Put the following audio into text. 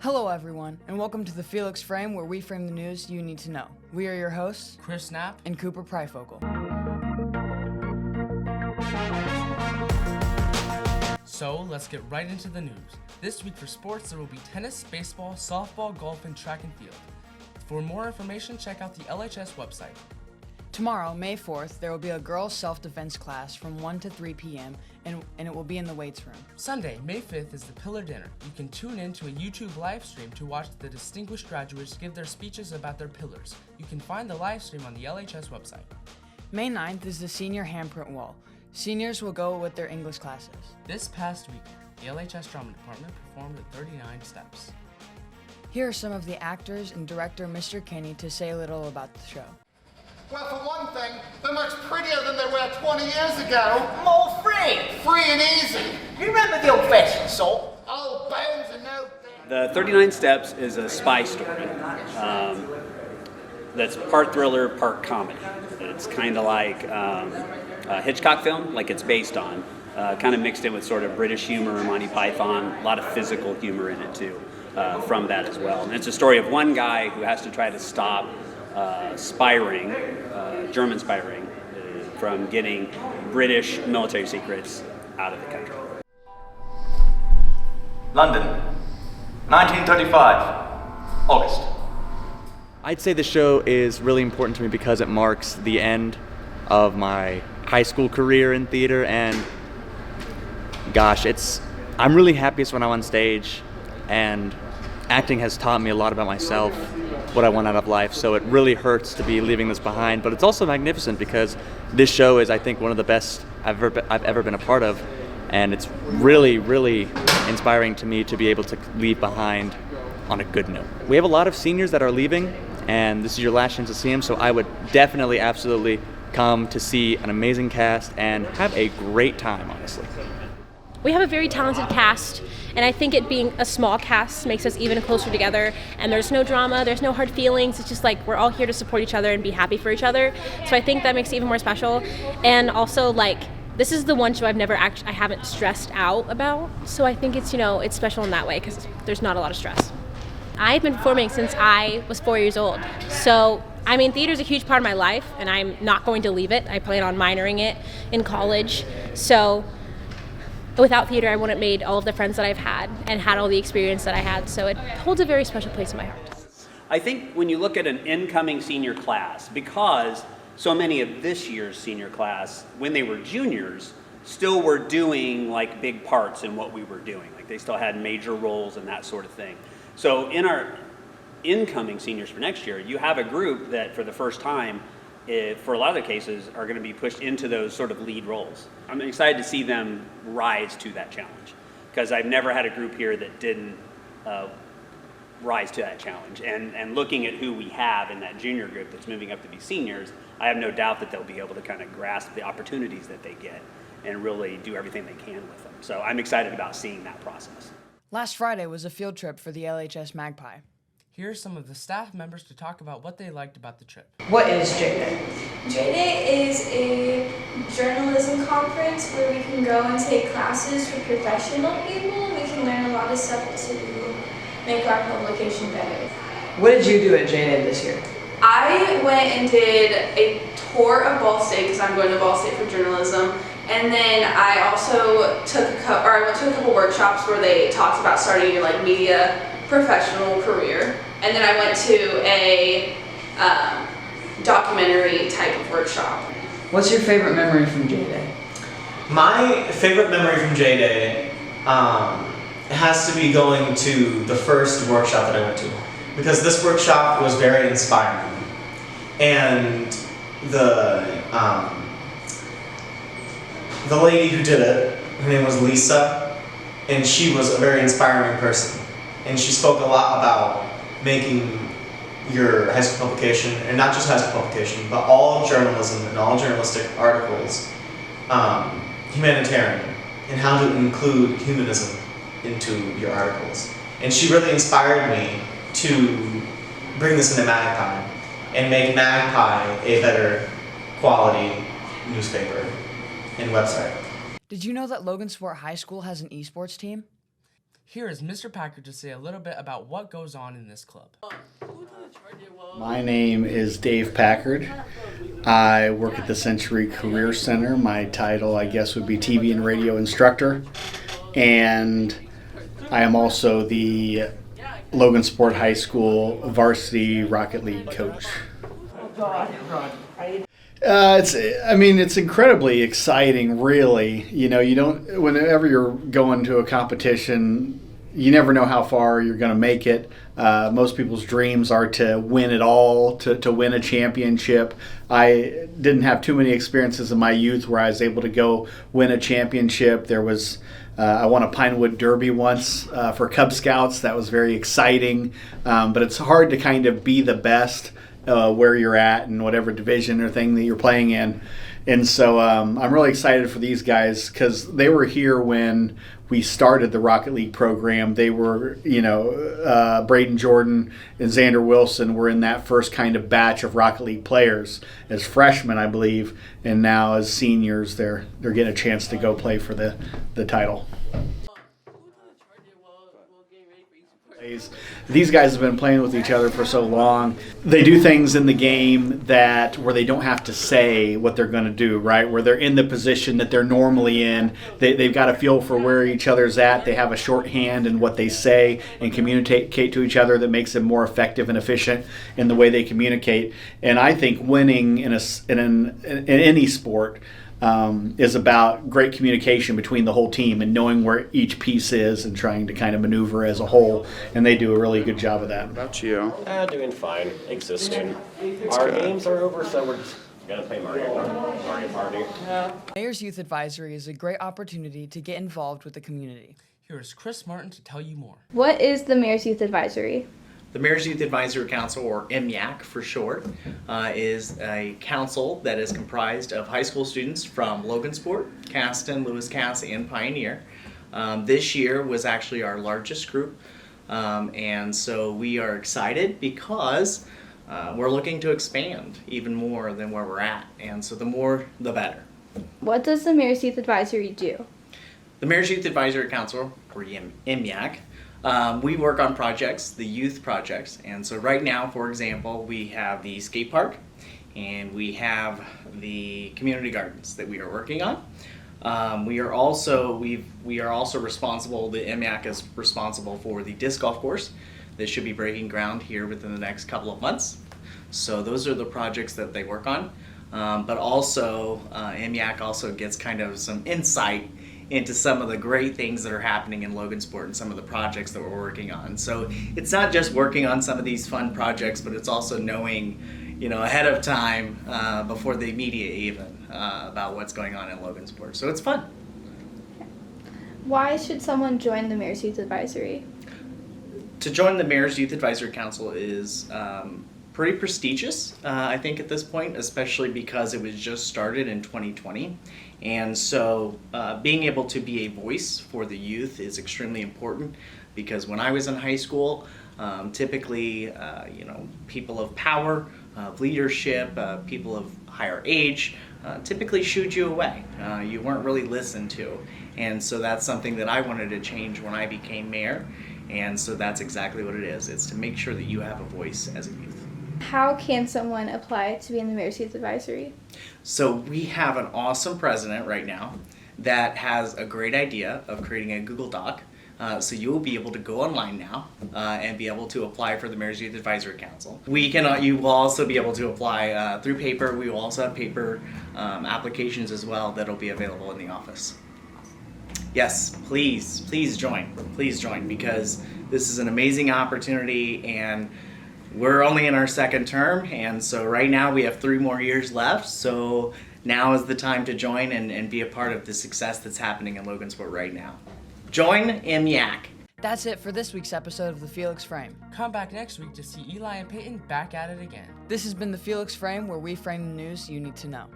Hello everyone, and welcome to the Felix Frame, where we frame the news you need to know. We are your hosts, Chris Knapp and Cooper Prifogle. So let's get right into the news. This week for sports, there will be tennis, baseball, softball, golf, and track and field. For more information, check out the LHS website. Tomorrow, May 4th, there will be a girls' self-defense class from 1 to 3 p.m., and it will be in the weights room. Sunday, May 5th is the Pillar Dinner. You can tune in to a YouTube live stream to watch the distinguished graduates give their speeches about their pillars. You can find the live stream on the LHS website. May 9th is the senior handprint wall. Seniors will go with their English classes. This past week, the LHS Drama Department performed the 39 Steps. Here are some of the actors and director Mr. Kinney to say a little about the show. Well, for one thing, they're much prettier than they were 20 years ago. More free. Free and easy. You remember the old-fashioned salt? Old bones and no... The 39 Steps is a spy story that's part thriller, part comedy. It's kind of like a Hitchcock film, like it's based on, kind of mixed in with sort of British humor, Monty Python, a lot of physical humor in it too, from that as well. And it's a story of one guy who has to try to stop German spy ring, from getting British military secrets out of the country. London, 1935, August. I'd say the show is really important to me because it marks the end of my high school career in theater, and gosh, I'm really happiest when I'm on stage, and acting has taught me a lot about myself, what I want out of life, so it really hurts to be leaving this behind, but it's also magnificent because this show is, I think, one of the best I've ever been a part of, and it's really, really inspiring to me to be able to leave behind on a good note. We have a lot of seniors that are leaving, and this is your last chance to see them, so I would definitely, absolutely come to see an amazing cast and have a great time, honestly. We have a very talented cast, and I think it being a small cast makes us even closer together, and there's no drama, there's no hard feelings. It's just like we're all here to support each other and be happy for each other, so I think that makes it even more special. And also, like, this is the one show I haven't stressed out about, so I think it's, it's special in that way because there's not a lot of stress. I've been performing since I was 4 years old, so theater is a huge part of my life, and I'm not going to leave it. I plan on minoring it in college, so without theater, I wouldn't have made all of the friends that I've had and had all the experience that I had, so it holds a very special place in my heart. I think when you look at an incoming senior class, because so many of this year's senior class, when they were juniors, still were doing like big parts in what we were doing. Like they still had major roles and that sort of thing. So in our incoming seniors for next year, you have a group that for the first time, for a lot of the cases, are going to be pushed into those sort of lead roles. I'm excited to see them rise to that challenge because I've never had a group here that didn't rise to that challenge. And looking at who we have in that junior group that's moving up to be seniors, I have no doubt that they'll be able to kind of grasp the opportunities that they get and really do everything they can with them. So I'm excited about seeing that process. Last Friday was a field trip for the LHS Magpie. Here are some of the staff members to talk about what they liked about the trip. What is J-Day? J-Day is a journalism conference where we can go and take classes for professional people. We can learn a lot of stuff to make our publication better. What did you do at J-Day this year? I went and did a tour of Ball State because I'm going to Ball State for journalism. And then I also went to a couple workshops where they talked about starting your media professional career. And then I went to a documentary type of workshop. What's your favorite memory from J-Day? My favorite memory from J-Day has to be going to the first workshop that I went to, because this workshop was very inspiring. And the lady who did it, her name was Lisa, and she was a very inspiring person. And she spoke a lot about making your high school publication, and not just high school publication, but all journalism and all journalistic articles, humanitarian, and how to include humanism into your articles. And she really inspired me to bring this into Magpie and make Magpie a better quality newspaper and website. Did you know that Logansport High School has an esports team? Here is Mr. Packard to say a little bit about what goes on in this club. My name is Dave Packard. I work at the Century Career Center. My title, I guess, would be TV and radio instructor. And I am also the Logansport High School varsity Rocket League coach. It's incredibly exciting, really. Whenever you're going to a competition, you never know how far you're going to make it. Most people's dreams are to win it all, to win a championship. I didn't have too many experiences in my youth where I was able to go win a championship. I won a Pinewood Derby once for Cub Scouts. That was very exciting. But it's hard to kind of be the best where you're at in whatever division or thing that you're playing in. And so I'm really excited for these guys because they were here when we started the Rocket League program. They were, Braden Jordan and Xander Wilson were in that first kind of batch of Rocket League players as freshmen, I believe. And now as seniors, they're getting a chance to go play for the title. These guys have been playing with each other for so long. They do things in the game where they don't have to say what they're going to do, right? Where they're in the position that they're normally in. They've got a feel for where each other's at. They have a shorthand in what they say and communicate to each other that makes them more effective and efficient in the way they communicate. And I think winning in any sport is about great communication between the whole team and knowing where each piece is and trying to kind of maneuver as a whole, and they do a really good job of that. What about you? Doing fine, existing. Our games are over, so we're just going to play Mario Party. Mayor's Youth Advisory is a great opportunity to get involved with the community. Here is Chris Martin to tell you more. What is the Mayor's Youth Advisory? The Mayor's Youth Advisory Council, or MYAC for short, is a council that is comprised of high school students from Logansport, Caston, Lewis Cass, and Pioneer. This year was actually our largest group, and so we are excited because we're looking to expand even more than where we're at, and so the more, the better. What does the Mayor's Youth Advisory do? The Mayor's Youth Advisory Council, or MYAC, we work on projects, the youth projects, and so right now, for example, we have the skate park and we have the community gardens that we are working on. We are also responsible, the MYAC is responsible for the disc golf course that should be breaking ground here within the next couple of months. So those are the projects that they work on, but also MYAC also gets kind of some insight into some of the great things that are happening in Logansport and some of the projects that we're working on. So it's not just working on some of these fun projects, but it's also knowing, ahead of time, before the media even, about what's going on in Logansport. So it's fun. Why should someone join the Mayor's Youth Advisory? To join the Mayor's Youth Advisory Council is pretty prestigious, I think, at this point, especially because it was just started in 2020. And so being able to be a voice for the youth is extremely important, because when I was in high school, typically, people of power, of leadership, people of higher age, typically shooed you away. You weren't really listened to. And so that's something that I wanted to change when I became mayor. And so that's exactly what it is. It's to make sure that you have a voice as a youth. How can someone apply to be in the Mayor's Youth Advisory? So we have an awesome president right now that has a great idea of creating a Google Doc. So you will be able to go online now and be able to apply for the Mayor's Youth Advisory Council. You will also be able to apply through paper. We will also have paper applications as well that will be available in the office. Yes, please join. Please join, because this is an amazing opportunity, and we're only in our second term, and so right now we have 3 more years left, so now is the time to join and be a part of the success that's happening in Logansport right now. Join MYAC. That's it for this week's episode of The Felix Frame. Come back next week to see Eli and Peyton back at it again. This has been The Felix Frame, where we frame the news you need to know.